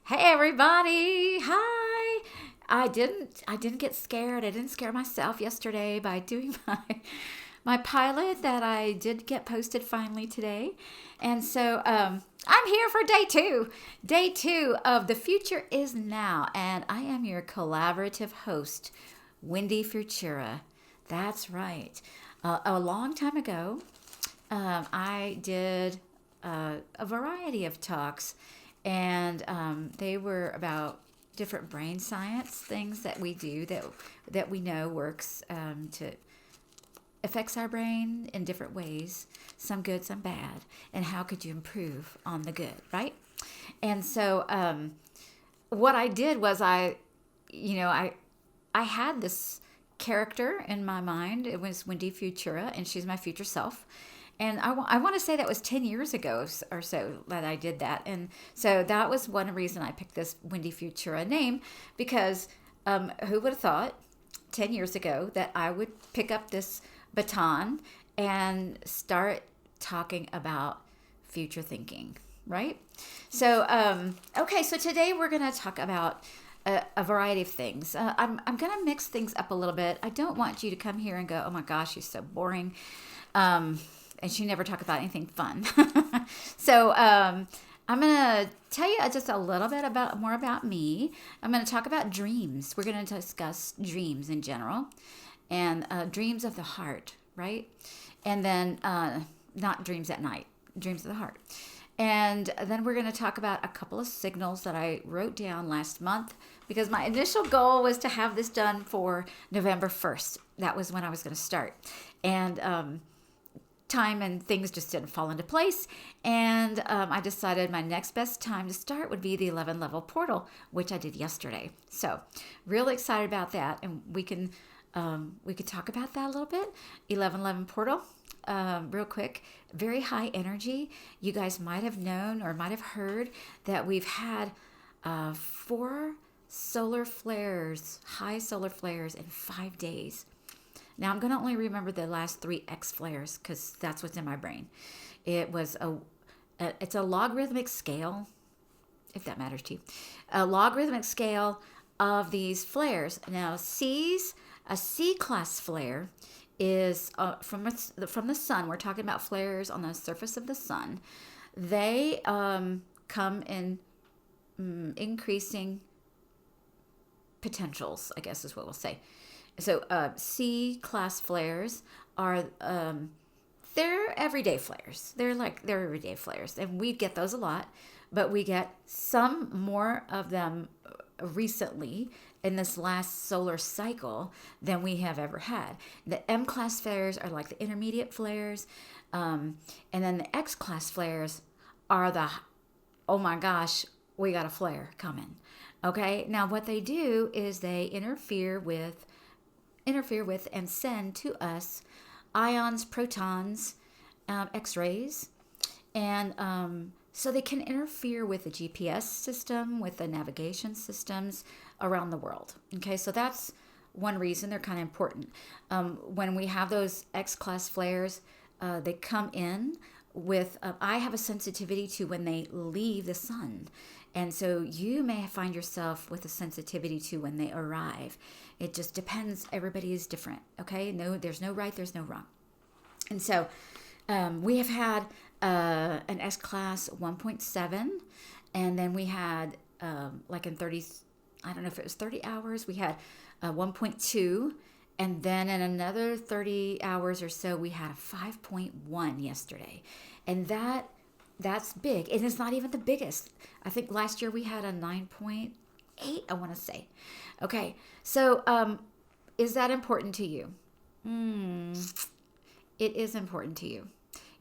Hey everybody. Hi. I didn't get scared. I didn't scare myself yesterday by doing my pilot that I did get posted finally today. And so I'm here for day two. Day two of The Future Is Now. And I am your collaborative host, Wendy Futura. That's right. A long time ago, I did a variety of talks, and they were about different brain science things that we do that we know works to affects our brain in different ways, some good, some bad, and how could you improve on the good, right? And so what I did was I had this character in my mind. It was Wendy Futura, and she's my future self. And I want to say that was 10 years ago or so that I did that. And so that was one reason I picked this Wendy Futura name, because who would have thought 10 years ago that I would pick up this baton and start talking about future thinking, right? So, okay, so today we're going to talk about a variety of things. I'm going to mix things up a little bit. I don't want you to come here and go, oh my gosh, she's so boring. And she never talk about anything fun. So I'm going to tell you just a little bit more about me. I'm going to talk about dreams. We're going to discuss dreams in general and dreams of the heart, right? And then not dreams at night, dreams of the heart. And then we're going to talk about a couple of signals that I wrote down last month, because my initial goal was to have this done for November 1st. That was when I was going to start. And time and things just didn't fall into place. And I decided my next best time to start would be the 11 level portal, which I did yesterday. So really excited about that. And we could talk about that a little bit. 11 portal. Real quick, very high energy. You guys might have known or might have heard that we've had 4 solar flares, high solar flares in 5 days. Now I'm going to only remember the last 3 X flares because that's what's in my brain. It's a logarithmic scale, if that matters to you. A logarithmic scale of these flares. Now a C class flare is from the sun. We're talking about flares on the surface of the sun. They come in increasing potentials, I guess is what we'll say. So C class flares are they're everyday flares. They're everyday flares, and we get those a lot, but we get some more of them recently in this last solar cycle than we have ever had. The M class flares are like the intermediate flares, and then the X class flares are the oh my gosh, we got a flare coming. Okay, now what they do is they interfere with and send to us ions, protons, X-rays, and so they can interfere with the GPS system, with the navigation systems around the world. Okay, so that's one reason they're kind of important. When we have those X-class flares, they come in with, I have a sensitivity to when they leave the sun. And so you may find yourself with a sensitivity to when they arrive. It just depends. Everybody is different. Okay. No, there's no right. There's no wrong. And so we have had an S class 1.7. And then we had like in 30, I don't know if it was 30 hours, we had 1.2. And then in another 30 hours or so, we had a 5.1 yesterday. And that's big. And it's not even the biggest. I think last year we had a 9.8, I want to say. Okay, so is that important to you? It is important to you.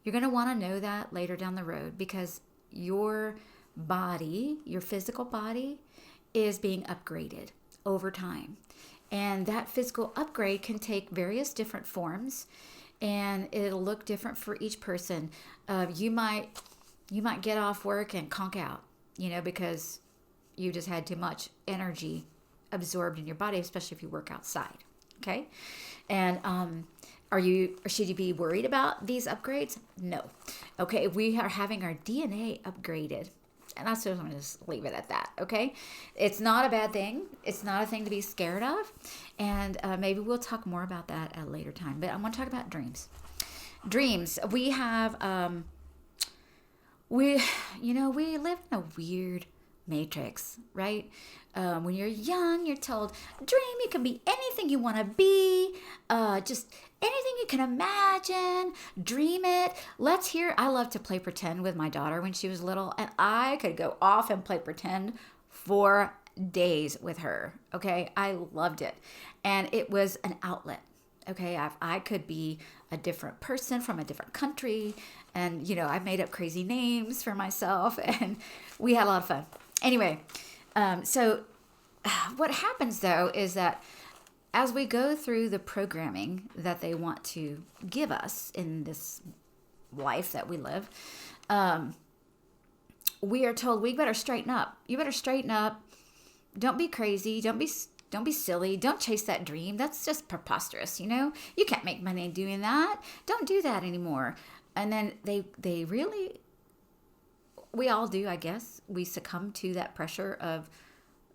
You're going to want to know that later down the road, because your body, your physical body, is being upgraded over time. And that physical upgrade can take various different forms, and it'll look different for each person. You might get off work and conk out, because you just had too much energy absorbed in your body, especially if you work outside. Okay, and should you be worried about these upgrades? No. Okay, we are having our DNA upgraded. And I suppose I'm going to just leave it at that, okay? It's not a bad thing. It's not a thing to be scared of. And maybe we'll talk more about that at a later time. But I want to talk about dreams. Dreams. We have, we live in a weird matrix, right? When you're young, you're told, dream, you can be anything you want to be, just anything you can imagine, dream it. I love to play pretend with my daughter when she was little, and I could go off and play pretend for days with her, okay? I loved it, and it was an outlet. Okay, I could be a different person from a different country, and I made up crazy names for myself, and we had a lot of fun. Anyway, so what happens though is that as we go through the programming that they want to give us in this life that we live, we are told we better straighten up. You better straighten up. Don't be crazy. Don't be silly. Don't chase that dream. That's just preposterous. You can't make money doing that. Don't do that anymore. And then they really, we all do, I guess. We succumb to that pressure of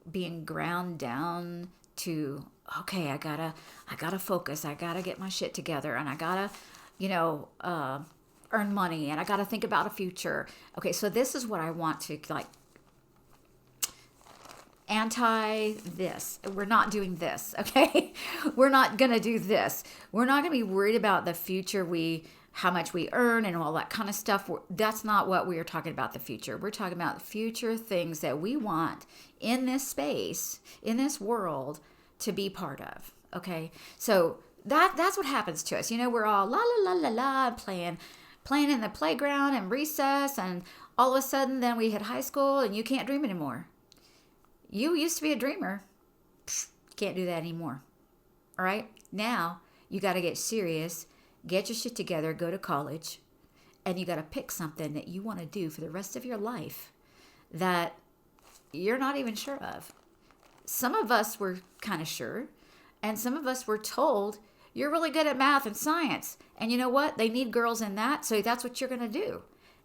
being ground down to, okay, I gotta focus. I gotta get my shit together, and I gotta, earn money, and I gotta think about a future. Okay, so this is what I want to anti this. We're not doing this, okay? We're not going to do this. We're not going to be worried about the future, how much we earn and all that kind of stuff. That's not what we are talking about, the future. We're talking about future things that we want in this space, in this world, to be part of, okay? So that's what happens to us. We're all la la la la la playing in the playground and recess, and all of a sudden then we hit high school and you can't dream anymore. You used to be a dreamer. Can't do that anymore. All right? Now, you got to get serious, get your shit together, go to college, and you got to pick something that you want to do for the rest of your life that you're not even sure of. Some of us were kind of sure, and some of us were told, you're really good at math and science, and you know what? They need girls in that, so that's what you're going to do.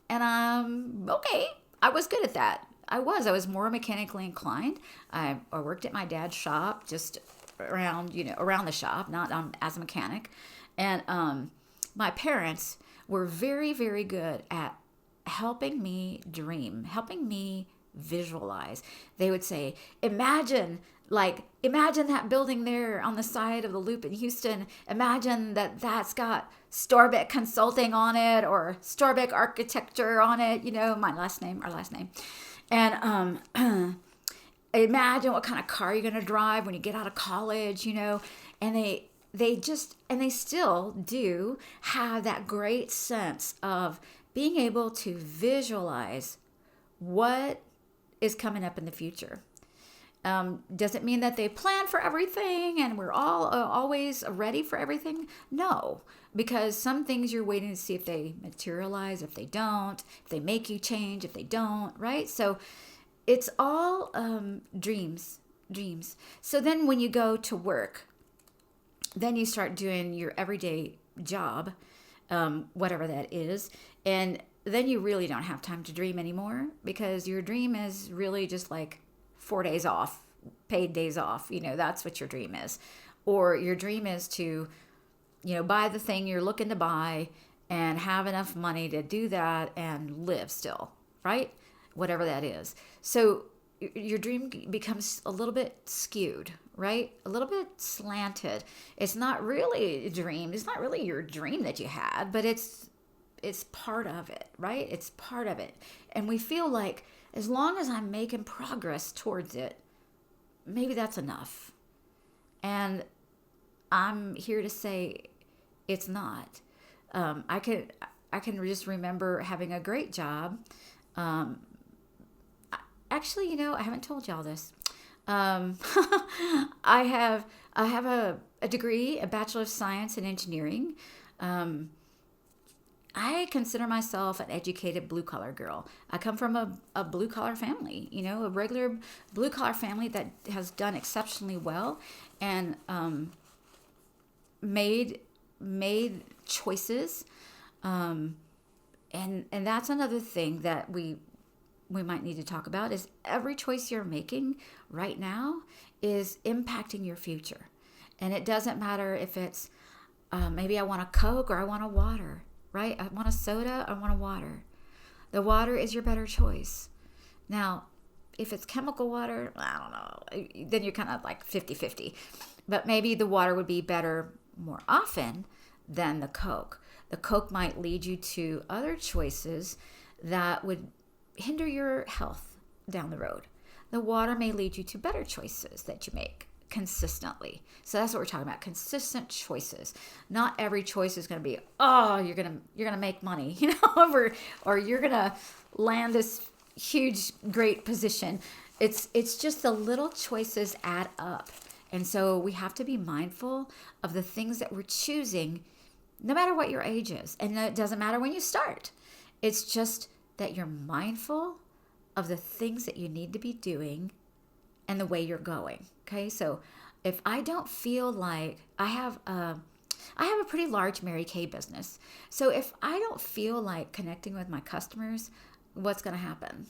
And okay, I was good at that. I was more mechanically inclined. I worked at my dad's shop, just around the shop, not as a mechanic. And my parents were very, very good at helping me dream, helping me visualize. They would say, imagine that building there on the side of the loop in Houston. Imagine that's got Storbeck Consulting on it, or Storbeck Architecture on it, our last name. And imagine what kind of car you're going to drive when you get out of college, and they still do have that great sense of being able to visualize what is coming up in the future. Doesn't mean that they plan for everything and we're all always ready for everything. No, because some things you're waiting to see if they materialize, if they don't, if they make you change, if they don't, right? So it's all dreams. So then when you go to work, then you start doing your everyday job, whatever that is, and then you really don't have time to dream anymore, because your dream is really just like 4 days off, paid days off. That's what your dream is. Or your dream is to, buy the thing you're looking to buy and have enough money to do that and live still, right? Whatever that is. So your dream becomes a little bit skewed, right? A little bit slanted. It's not really a dream. It's not really your dream that you had, but it's part of it, right? It's part of it. And we feel like, as long as I'm making progress towards it, maybe that's enough. And I'm here to say it's not. I can just remember having a great job. Actually, I haven't told y'all this. I have a degree, a Bachelor of Science in Engineering. I consider myself an educated blue-collar girl. I come from a blue-collar family, a regular blue-collar family that has done exceptionally well and made choices. And that's another thing that we we might need to talk about is every choice you're making right now is impacting your future. And it doesn't matter if it's maybe I want a Coke or I want a water, right? I want a soda, I want a water. The water is your better choice. Now, if it's chemical water, I don't know, then you're kind of like 50-50. But maybe the water would be better more often than the Coke. The Coke might lead you to other choices that would hinder your health down the road. The water may lead you to better choices that you make consistently. So that's what we're talking about, consistent choices. Not every choice is going to be, oh, you're going to make money, or you're going to land this huge great position. It's just the little choices add up. And so we have to be mindful of the things that we're choosing, no matter what your age is. And it doesn't matter when you start. It's just that you're mindful of the things that you need to be doing and the way you're going. Okay, so if I don't feel like I have a pretty large Mary Kay business. So if I don't feel like connecting with my customers, what's going to happen?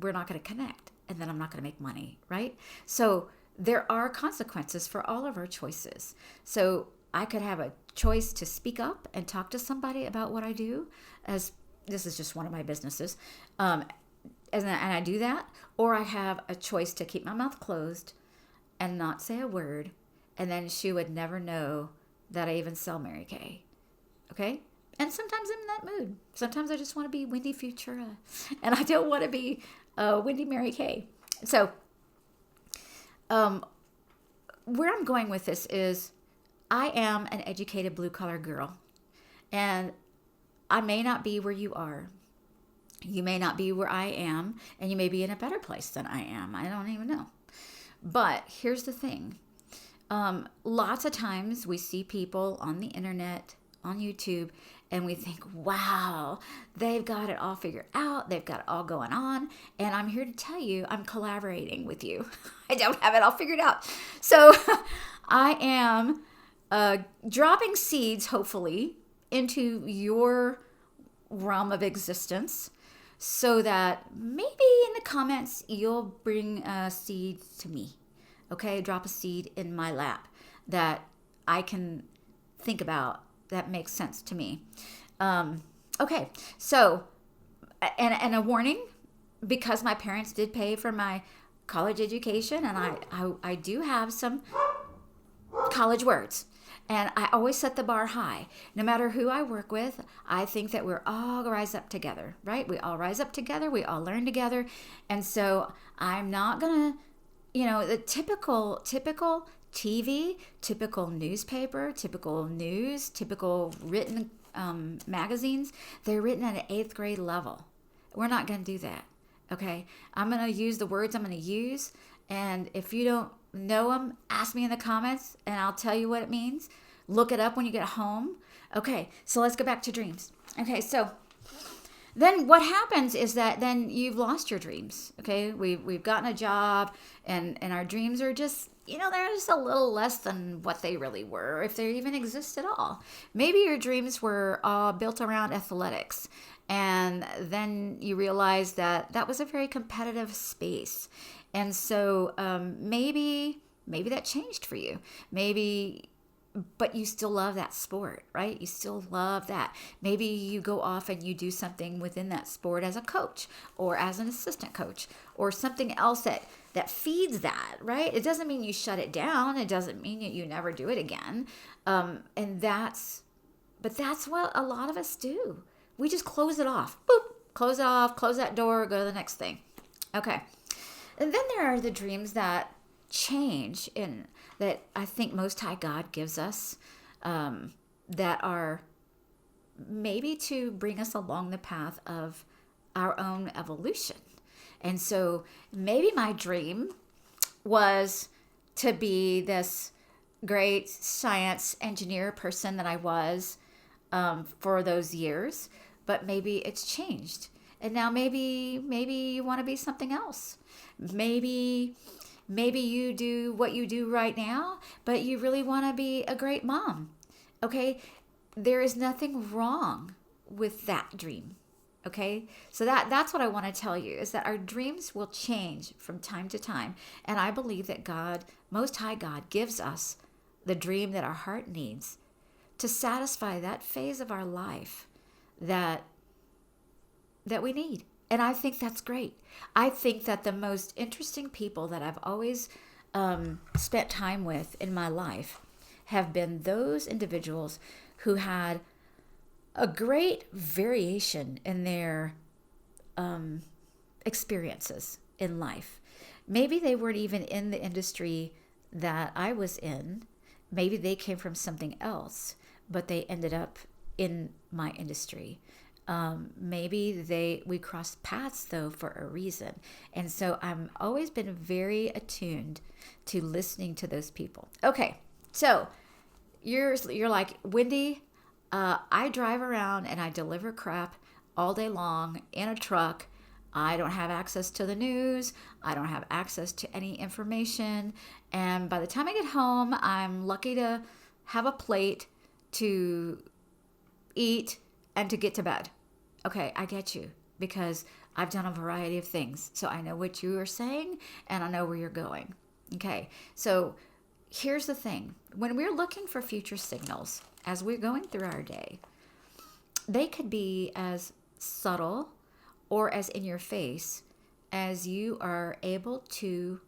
We're not going to connect, and then I'm not going to make money, right? So there are consequences for all of our choices. So I could have a choice to speak up and talk to somebody about what I do, as this is just one of my businesses. And I do that, or I have a choice to keep my mouth closed and not say a word, and then she would never know that I even sell Mary Kay. Okay? And sometimes I'm in that mood. Sometimes I just want to be Wendy Futura, and I don't want to be Wendy Mary Kay. So, where I'm going with this is I am an educated blue-collar girl, and I may not be where you are. You may not be where I am, and you may be in a better place than I am. I don't even know. But here's the thing. Lots of times we see people on the internet, on YouTube, and we think, wow, they've got it all figured out. They've got it all going on. And I'm here to tell you, I'm collaborating with you. I don't have it all figured out. So I am dropping seeds, hopefully, into your realm of existence, so that maybe in the comments you'll bring a seed to me. Okay, drop a seed in my lap that I can think about, that makes sense to me. Okay, so and a warning, because my parents did pay for my college education, and I do have some college words. And I always set the bar high. No matter who I work with, I think that we're all rise up together, right? We all rise up together. We all learn together. And so I'm not going to, the typical TV, typical newspaper, typical news, typical written magazines, they're written at an 8th grade level. We're not going to do that, okay? I'm going to use the words I'm going to use. And if you don't know them, ask me in the comments and I'll tell you what it means. Look it up when you get home. Okay, so let's go back to dreams. Okay, so then what happens is that then you've lost your dreams. Okay, we've gotten a job, and our dreams are just, they're just a little less than what they really were, if they even exist at all. Maybe your dreams were built around athletics, and then you realize that that was a very competitive space. And so maybe that changed for you. But you still love that sport, right? You still love that. Maybe you go off and you do something within that sport as a coach or as an assistant coach or something else that feeds that, right? It doesn't mean you shut it down. It doesn't mean that you never do it again. But that's what a lot of us do. We just close it off. Boop, close it off, close that door, go to the next thing. Okay. And then there are the dreams that change in that I think Most High God gives us, that are maybe to bring us along the path of our own evolution. And so maybe my dream was to be this great science engineer person that I was for those years, but maybe it's changed. And now maybe you want to be something else. Maybe you do what you do right now, but you really want to be a great mom. Okay? There is nothing wrong with that dream. Okay, so that's what I want to tell you, is that our dreams will change from time to time, and I believe that God, Most High God, gives us the dream that our heart needs to satisfy that phase of our life that we need. And I think that's great. I think that the most interesting people that I've always spent time with in my life have been those individuals who had a great variation in their experiences in life. Maybe they weren't even in the industry that I was in. Maybe they came from something else, but they ended up in my industry. Maybe we crossed paths though for a reason. And so I'm always been very attuned to listening to those people. Okay, so you're like, Wendy, I drive around and I deliver crap all day long in a truck. I don't have access to the news. I don't have access to any information. And by the time I get home, I'm lucky to have a plate to eat and to get to bed. Okay, I get you, because I've done a variety of things. So I know what you are saying and I know where you're going. Okay, so here's the thing. When we're looking for future signals as we're going through our day, they could be as subtle or as in your face as you are able to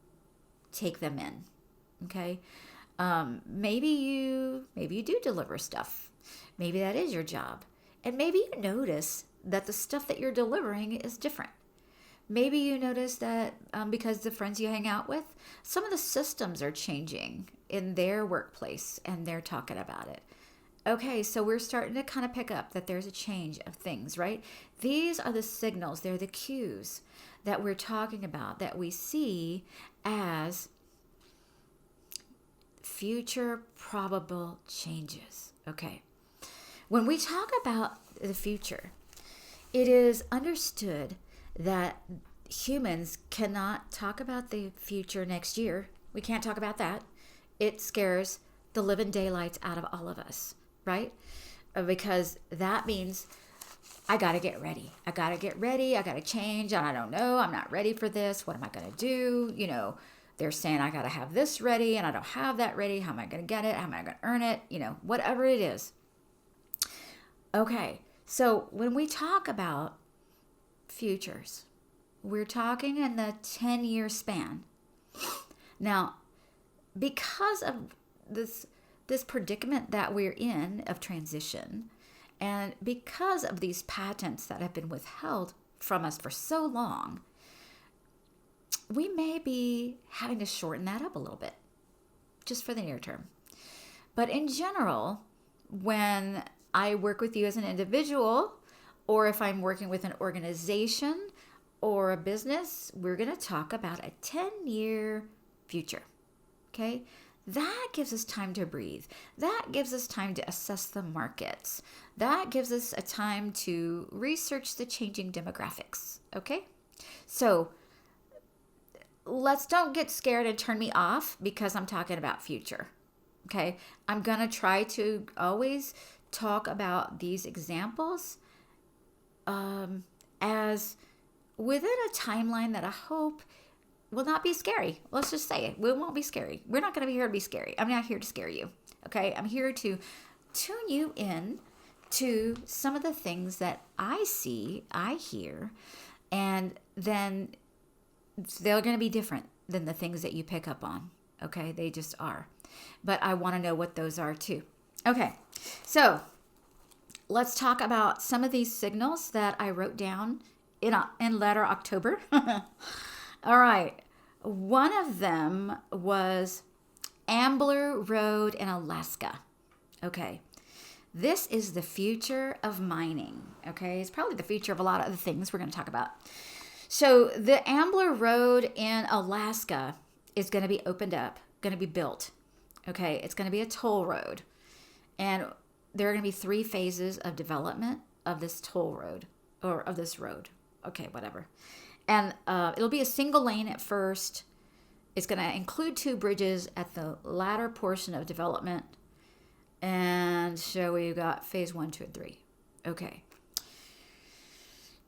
take them in. Okay, maybe you do deliver stuff. Maybe that is your job, and maybe you notice that the stuff that you're delivering is different. Maybe you notice that because the friends you hang out with, some of the systems are changing in their workplace and they're talking about it. Okay, so we're starting to kind of pick up that there's a change of things, right? These are the signals, they're the cues that we're talking about, that we see as future probable changes. Okay, when we talk about the future, it is understood that humans cannot talk about the future next year. We can't talk about that. It scares the living daylights out of all of us, right? Because that means I got to get ready. I got to change. And I don't know. I'm not ready for this. What am I going to do? You know, they're saying I got to have this ready and I don't have that ready. How am I going to get it? How am I going to earn it? You know, whatever it is. Okay. So when we talk about futures, we're talking in the 10-year span. Now, because of this predicament that we're in of transition, and because of these patents that have been withheld from us for so long, we may be having to shorten that up a little bit, just for the near term. But in general, when I work with you as an individual, or if I'm working with an organization or a business, we're going to talk about a 10-year future. Okay? That gives us time to breathe. That gives us time to assess the markets. That gives us a time to research the changing demographics. Okay? So don't get scared and turn me off because I'm talking about future. Okay? I'm going to try to always talk about these examples as within a timeline that I hope will not be scary. Let's just say it. We won't be scary. We're not going to be here to be scary. I'm not here to scare you. Okay? I'm here to tune you in to some of the things that I see, I hear, and then they're going to be different than the things that you pick up on. Okay? They just are. But I want to know what those are too. Okay. So let's talk about some of these signals that I wrote down in letter October. All right. One of them was Ambler Rd in Alaska. Okay. This is the future of mining. Okay. It's probably the future of a lot of other things we're going to talk about. So the Ambler Rd in Alaska is going to be opened up, going to be built. Okay. It's going to be a toll road. And there are going to be 3 phases of development of this toll road, or of this road. Okay, whatever. And it'll be a single lane at first. It's going to include 2 bridges at the latter portion of development. And so we've got phase 1, 2, and 3. Okay.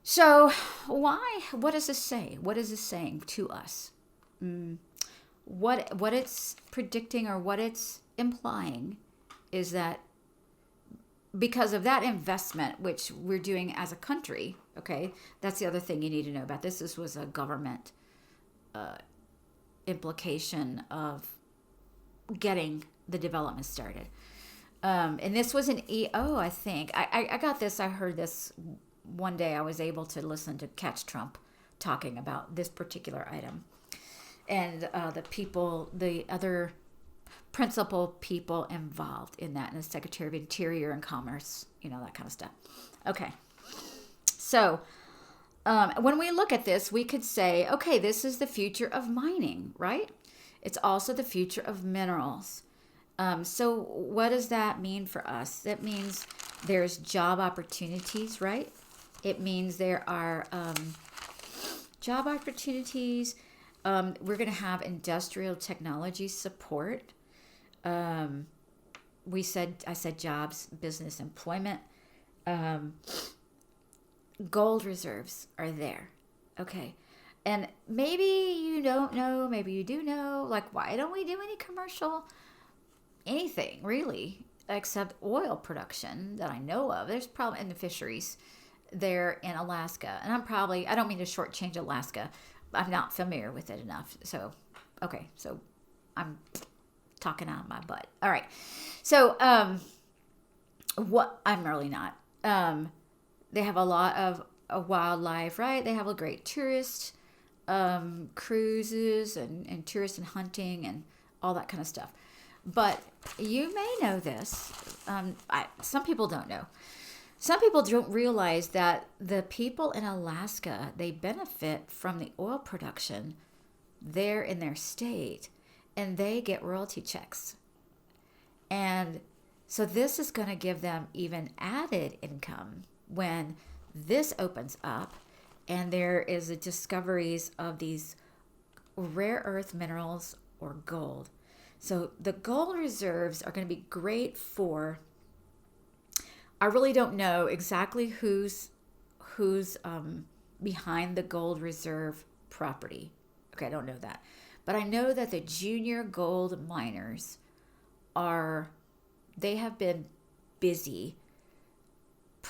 So, why? What does this say? What is this saying to us? What it's predicting or what it's implying is that because of that investment, which we're doing as a country, okay, that's the other thing you need to know about this. This was a government implication of getting the development started. And this was an EO, I think. I got this, I heard this one day. I was able to listen to Catch Trump talking about this particular item. And the other principal people involved in that, and the Secretary of Interior and Commerce, that kind of stuff. Okay. So when we look at this, we could say, okay, this is the future of mining, right? It's also the future of minerals. So what does that mean for us? That means there's job opportunities, right? It means there are job opportunities. We're going to have industrial technology support. I said jobs, business, employment. Gold reserves are there. Okay. And maybe you don't know, maybe you do know, like, why don't we do any commercial anything really except oil production that I know of? There's probably in the fisheries there in Alaska. And I don't mean to shortchange Alaska. I'm not familiar with it enough. So, okay. So I'm talking out of my butt. All right. So, I'm really not. They have a lot of wildlife, right? They have a great tourist cruises and tourist and hunting and all that kind of stuff. But you may know this. Some people don't know. Some people don't realize that the people in Alaska, they benefit from the oil production there in their state, and they get royalty checks. And so this is going to give them even added income when this opens up and there is a discoveries of these rare earth minerals or gold. So the gold reserves are going to be great for, I really don't know exactly who's behind the gold reserve property. Okay, I don't know that. But I know that the junior gold miners they have been busy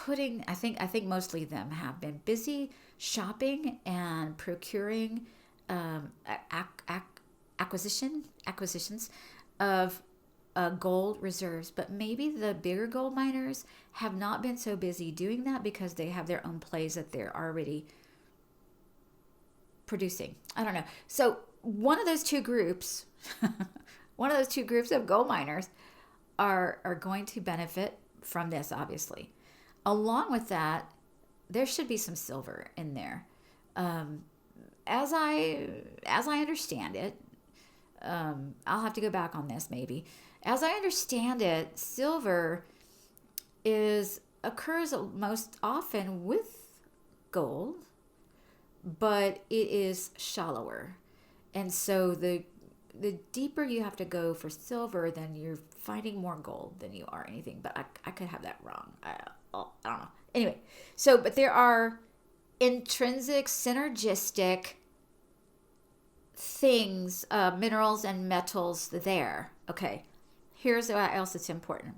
I think mostly them have been busy shopping and procuring acquisitions of gold reserves. But maybe the bigger gold miners have not been so busy doing that because they have their own plays that they're already producing. I don't know. So one of those two groups, of gold miners are going to benefit from this, obviously. Along with that, there should be some silver in there. As I understand it, I'll have to go back on this maybe. As I understand it, silver occurs most often with gold, but it is shallower. And so the deeper you have to go for silver, then you're finding more gold than you are anything. But I could have that wrong. I don't know. Anyway, but there are intrinsic, synergistic things, minerals and metals there. Okay, here's what else it's important.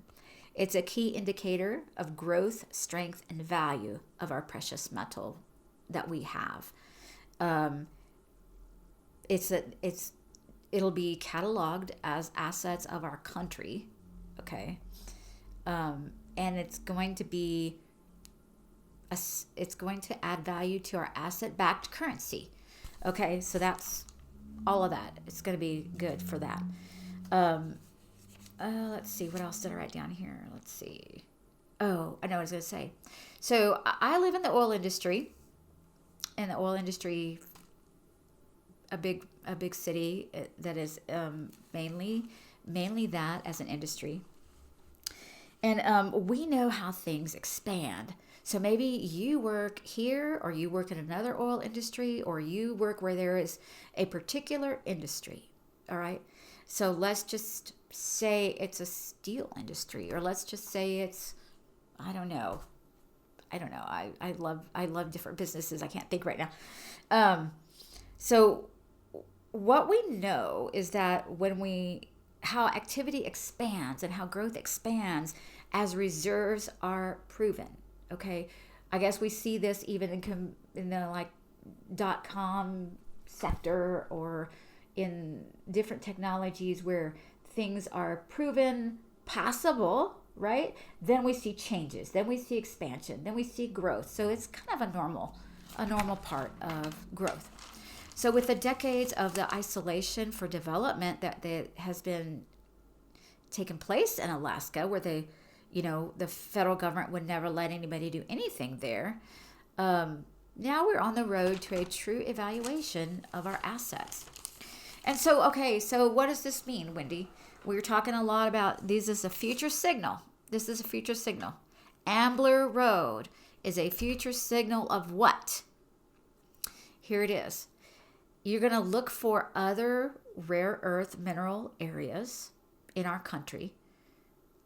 It's a key indicator of growth, strength, and value of our precious metal that we have. It'll be cataloged as assets of our country, okay, and it's going to add value to our asset-backed currency, okay. So that's all of that. It's going to be good for that. Let's see, what else did I write down here? Let's see. Oh, I know what I was going to say. So I live in the oil industry. In the oil industry, a big city that is mainly that as an industry. And we know how things expand. So maybe you work here, or you work in another oil industry, or you work where there is a particular industry. All right. So let's just say it's a steel industry, or let's just say it's, I don't know, I don't know. I love different businesses. I can't think right now. So what we know is that how activity expands and how growth expands as reserves are proven. Okay, I guess we see this even in the like .com sector or in different technologies where things are proven possible, right? Then we see changes, then we see expansion, then we see growth. So it's kind of a normal part of growth. So with the decades of the isolation for development that has been taken place in Alaska, where the federal government would never let anybody do anything there. Now we're on the road to a true evaluation of our assets. And so, okay, so what does this mean, Wendy? We're talking a lot about this is a future signal. This is a future signal. Ambler Rd is a future signal of what? Here it is. You're going to look for other rare earth mineral areas in our country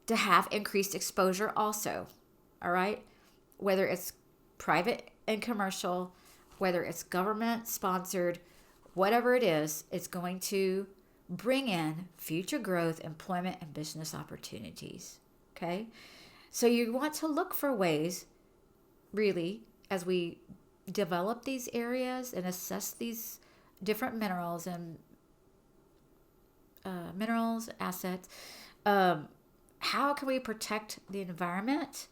to have increased exposure also. All right? Whether it's private and commercial, whether it's government sponsored, whatever it is, it's going to bring in future growth, employment, and business opportunities. Okay? So you want to look for ways, really, as we develop these areas and assess these different minerals and assets, how can we protect the environment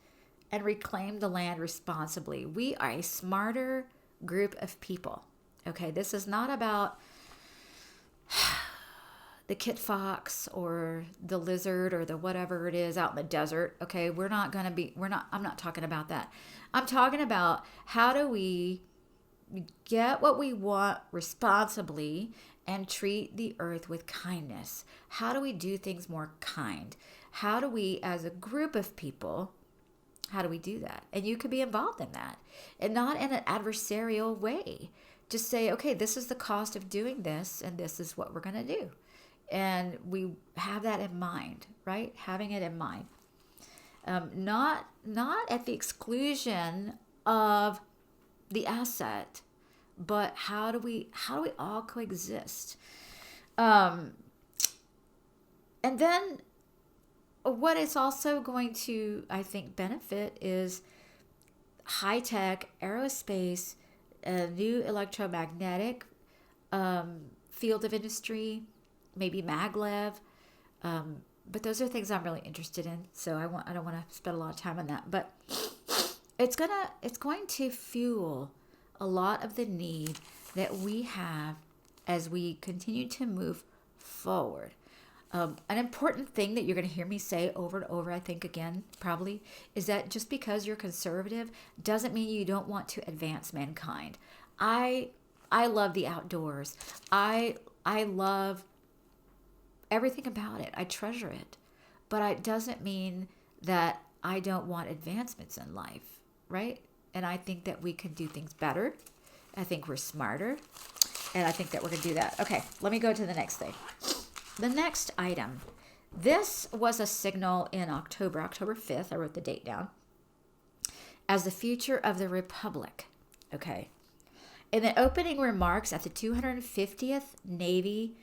and reclaim the land responsibly? We are a smarter group of people. Okay, this is not about the kit fox or the lizard or the whatever it is out in the desert. Okay, I'm not talking about that. I'm talking about how do we get what we want responsibly and treat the earth with kindness. How do we do things more kind? How do we, as a group of people, how do we do that? And you could be involved in that, and not in an adversarial way. Just say, okay, this is the cost of doing this, and this is what we're going to do. And we have that in mind, right? Having it in mind. Not at the exclusion of the asset, but how do we all coexist? And then what it's also going to, I think, benefit is high-tech aerospace, a new electromagnetic field of industry, maybe maglev. But those are things I'm really interested in. So I don't want to spend a lot of time on that. But it's going to fuel a lot of the need that we have as we continue to move forward. An important thing that you're going to hear me say over and over, I think again, probably, is that just because you're conservative doesn't mean you don't want to advance mankind. I love the outdoors. I love everything about it. I treasure it. But it doesn't mean that I don't want advancements in life, right? And I think that we can do things better. I think we're smarter. And I think that we're going to do that. Okay, let me go to the next thing. The next item. This was a signal in October 5th. I wrote the date down. As the future of the Republic. Okay. In the opening remarks at the 250th Navy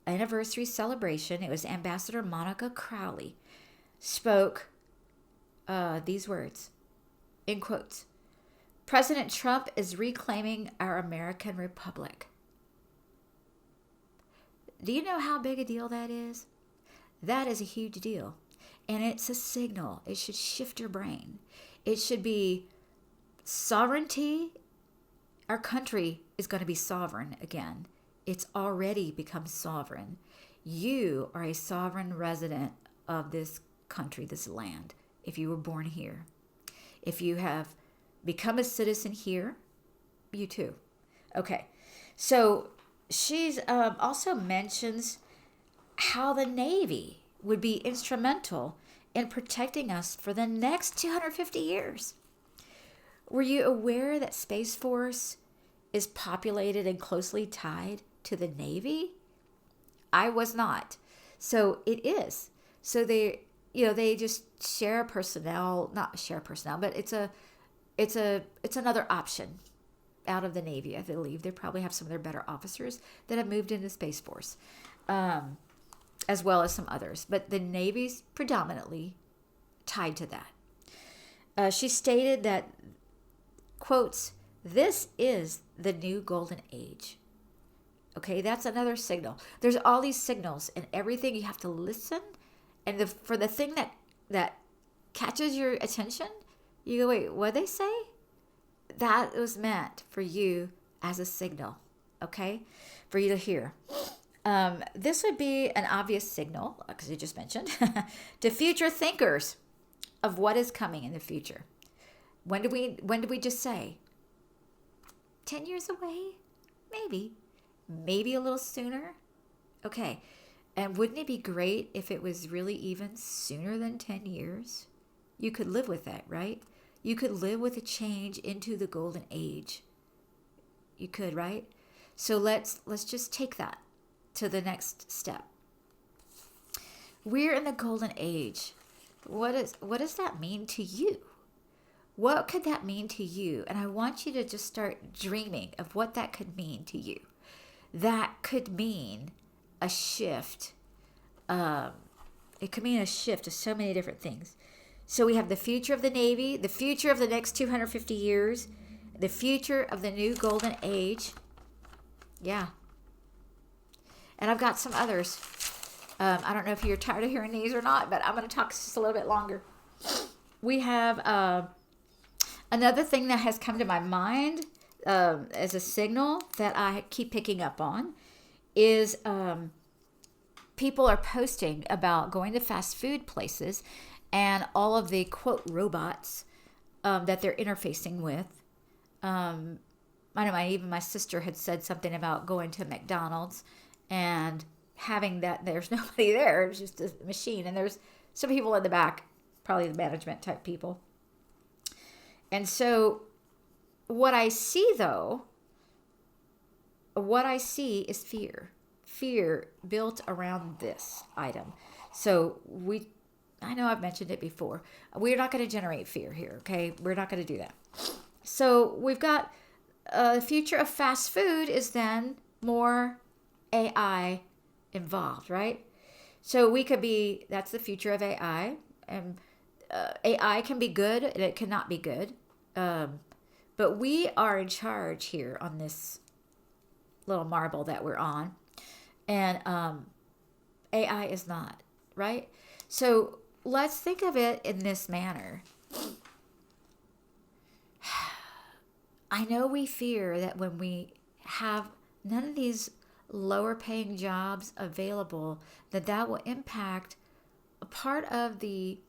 anniversary celebration, it was Ambassador Monica Crowley spoke these words, in quotes. President Trump is reclaiming our American Republic. Do you know how big a deal that is? That is a huge deal. And it's a signal. It should shift your brain. It should be sovereignty. Our country is going to be sovereign again. It's already become sovereign. You are a sovereign resident of this country, this land, if you were born here. If you have become a citizen here, you too. Okay, so she's also mentions how the Navy would be instrumental in protecting us for the next 250 years. Were you aware that Space Force is populated and closely tied to the Navy? I was not. So it is. So they just not share personnel, but it's a it's another option out of the Navy. I believe they probably have some of their better officers that have moved into Space Force, as well as some others. But the Navy's predominantly tied to that. She stated that, quotes, "This is the new golden age." Okay, that's another signal. There's all these signals and everything. You have to listen, and for the thing that catches your attention, you go, "Wait, what they say?" That was meant for you as a signal, okay, for you to hear. This would be an obvious signal, because you just mentioned, to future thinkers of what is coming in the future. When did we just say? 10 years away? Maybe a little sooner. Okay. And wouldn't it be great if it was really even sooner than 10 years? You could live with that, right? You could live with a change into the golden age. You could, right? So let's just take that to the next step. We're in the golden age. What does that mean to you? What could that mean to you? And I want you to just start dreaming of what that could mean to you. That could mean a shift. It could mean a shift of so many different things. So we have the future of the Navy, the future of the next 250 years, the future of the new golden age. Yeah. And I've got some others. I don't know if you're tired of hearing these or not, but I'm going to talk just a little bit longer. We have another thing that has come to my mind as a signal that I keep picking up on is people are posting about going to fast food places and all of the, quote, robots that they're interfacing with. I know even my sister had said something about going to McDonald's and having that there's nobody there. It was just a machine. And there's some people in the back, probably the management type people. And so what I see, though, is fear. Fear built around this item. So I know I've mentioned it before. We're not going to generate fear here, okay? We're not going to do that. So we've got the future of fast food is then more AI involved, right? So that's the future of AI. And AI can be good and it cannot be good. But we are in charge here on this little marble that we're on. And AI is not, right? So let's think of it in this manner. I know we fear that when we have none of these lower paying jobs available, that will impact a part of the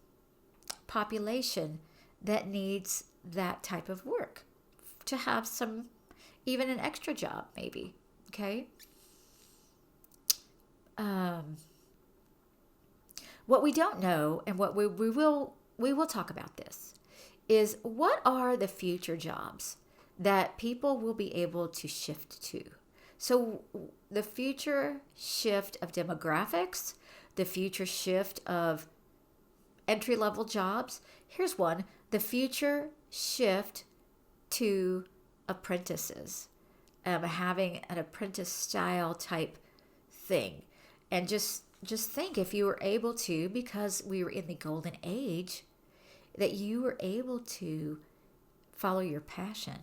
population that needs that type of work to have even an extra job, maybe. Okay. What we don't know, and what we will talk about this, is what are the future jobs that people will be able to shift to. So the future shift of demographics, the future shift of entry-level jobs. Here's one, the future shift to apprentices, having an apprentice style type thing. And just think, if you were able to, because we were in the golden age, that you were able to follow your passion.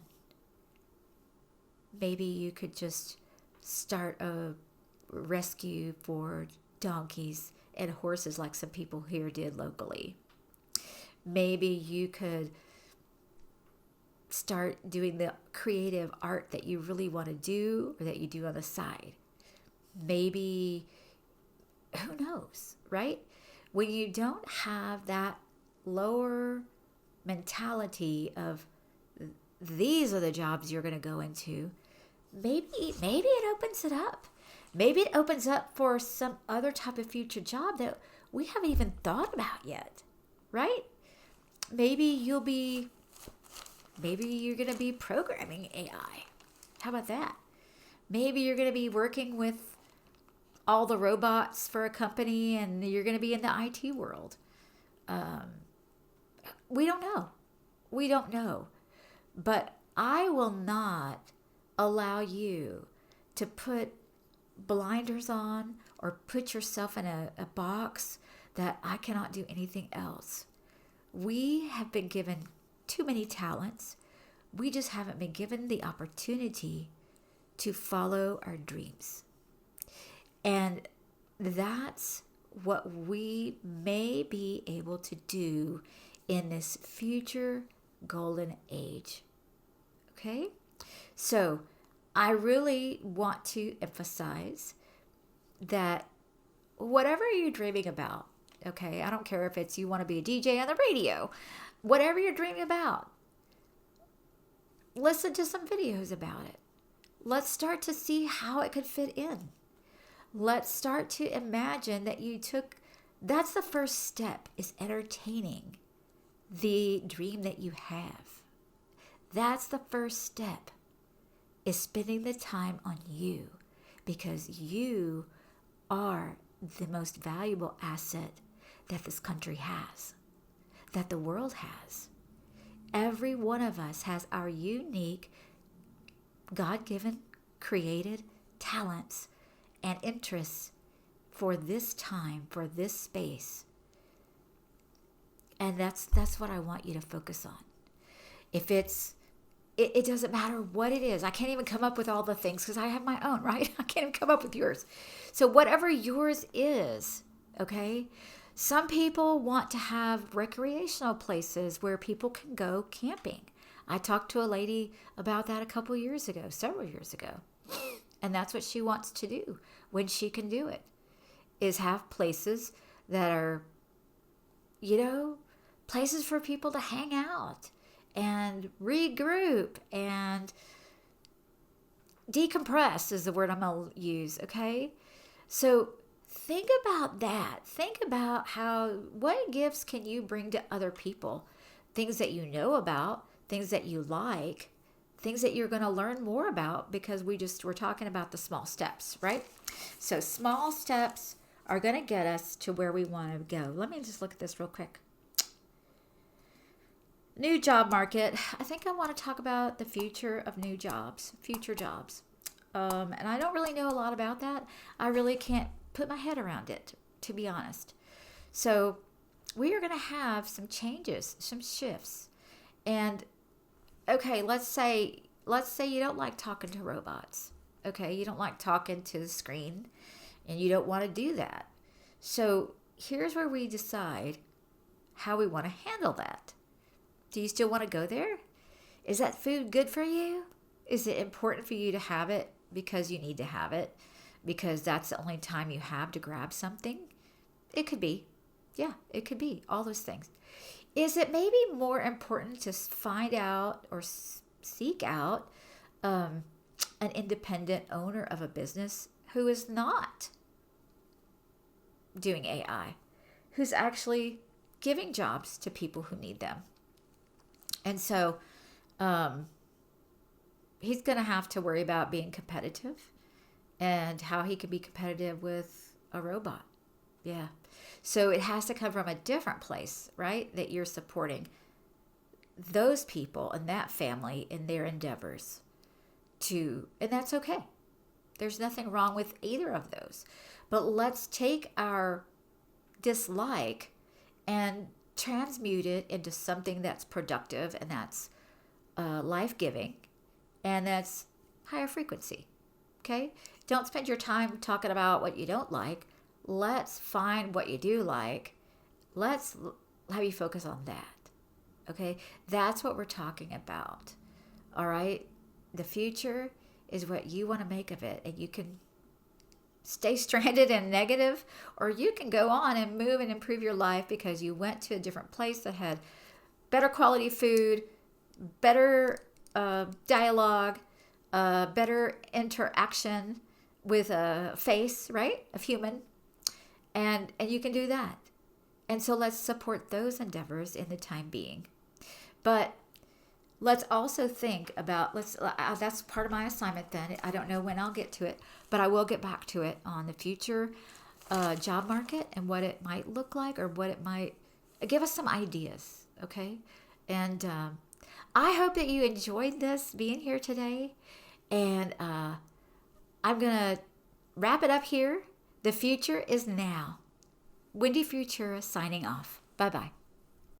Maybe you could just start a rescue for donkeys and horses like some people here did locally. Maybe you could start doing the creative art that you really want to do, or that you do on the side. Maybe, who knows, right? When you don't have that lower mentality of these are the jobs you're going to go into, maybe it opens it up. Maybe it opens up for some other type of future job that we haven't even thought about yet, right? Maybe you're going to be programming AI. How about that? Maybe you're going to be working with all the robots for a company, and you're going to be in the IT world. We don't know. But I will not allow you to put blinders on or put yourself in a box that I cannot do anything else. We have been given too many talents. We just haven't been given the opportunity to follow our dreams. And that's what we may be able to do in this future golden age. Okay? So I really want to emphasize that whatever you're dreaming about, okay, I don't care if it's you want to be a DJ on the radio, whatever you're dreaming about, listen to some videos about it. Let's start to see how it could fit in. Let's start to imagine that that's the first step, is entertaining the dream that you have. That's the first step, is spending the time on you, because you are the most valuable asset that this country has, that the world has. Every one of us has our unique, God-given, created talents and interests for this time, for this space. And that's what I want you to focus on. If it doesn't matter what it is. I can't even come up with all the things because I have my own, right? I can't even come up with yours. So whatever yours is, okay? Some people want to have recreational places where people can go camping. I talked to a lady about that several years ago. And that's what she wants to do when she can do it, is have places that are, places for people to hang out and regroup and decompress is the word I'm going to use, okay? So think about that. Think about what gifts can you bring to other people? Things that you know about, things that you like, things that you're going to learn more about, because we're talking about the small steps, right? So small steps are going to get us to where we want to go. Let me just look at this real quick. New job market. I think I want to talk about the future of future jobs. And I don't really know a lot about that. I really can't put my head around it, to be honest. So we are going to have some changes, some shifts. And okay, let's say you don't like talking to robots. Okay, you don't like talking to the screen, and you don't want to do that. So here's where we decide how we want to handle that. Do you still want to go there? Is that food good for you? Is it important for you to have it because you need to have it, because that's the only time you have to grab something? It could be. Yeah, it could be. All those things. Is it maybe more important to find out or seek out an independent owner of a business who is not doing AI, who's actually giving jobs to people who need them? And so he's going to have to worry about being competitive and how he can be competitive with a robot. Yeah. So it has to come from a different place, right? That you're supporting those people and that family in their endeavors and that's okay. There's nothing wrong with either of those. But let's take our dislike and transmute it into something that's productive and that's life-giving and that's higher frequency. Okay? Don't spend your time talking about what you don't like. Let's find what you do like. Let's have you focus on that. Okay? That's what we're talking about. All right? The future is what you want to make of it, and you can stay stranded and negative, or you can go on and move and improve your life because you went to a different place that had better quality food, better dialogue, better interaction with a face, right? Of human. And you can do that. And so let's support those endeavors in the time being. But let's also think about, that's part of my assignment then. I don't know when I'll get to it, but I will get back to it on the future job market and what it might look like, or what it might give us some ideas, okay? And I hope that you enjoyed this being here today. And I'm going to wrap it up here. The future is now. Wendy Futura signing off. Bye bye.